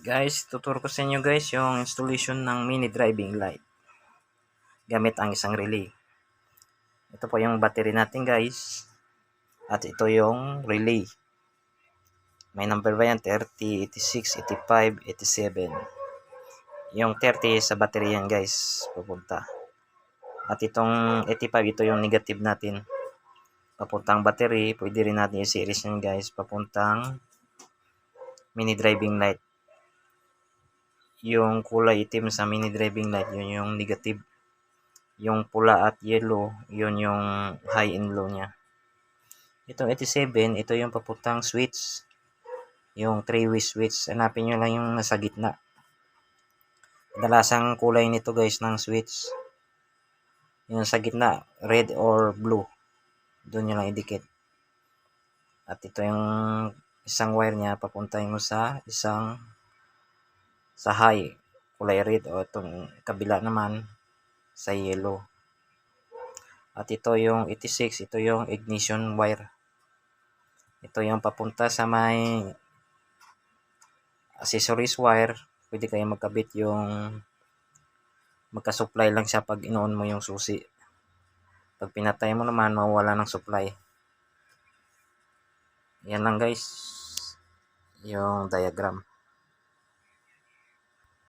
Guys, tuturo ko sa inyo guys yung installation ng mini driving light gamit ang isang relay. Ito po yung battery natin guys. At ito yung relay. May number ba yan? 30, 86, 85, 87. Yung 30 sa battery yan guys. Pupunta. At itong 85, ito yung negative natin. Papuntang battery. Pwede rin natin i-series yan guys. Papuntang mini driving light. Yung kulay itim sa mini driving light, yun yung negative. Yung pula at yellow, yun yung high and low niya. Itong 87, ito yung papuntang switch. Yung 3-way switch. Hanapin nyo lang yung nasa gitna. Kadalasang kulay nito guys ng switch. Yung sa gitna, red or blue. Doon nyo lang idikit. At ito yung isang wire niya, papunta mo sa isang sa high, kulay red, o itong kabila naman sa yellow. At ito yung 86, ito yung ignition wire. Ito yung papunta sa may accessories wire. Pwede kayo magkabit yung magka-supply lang siya pag inoon mo yung susi. Pag pinatay mo naman, mawala ng supply. Yan lang guys, yung diagram.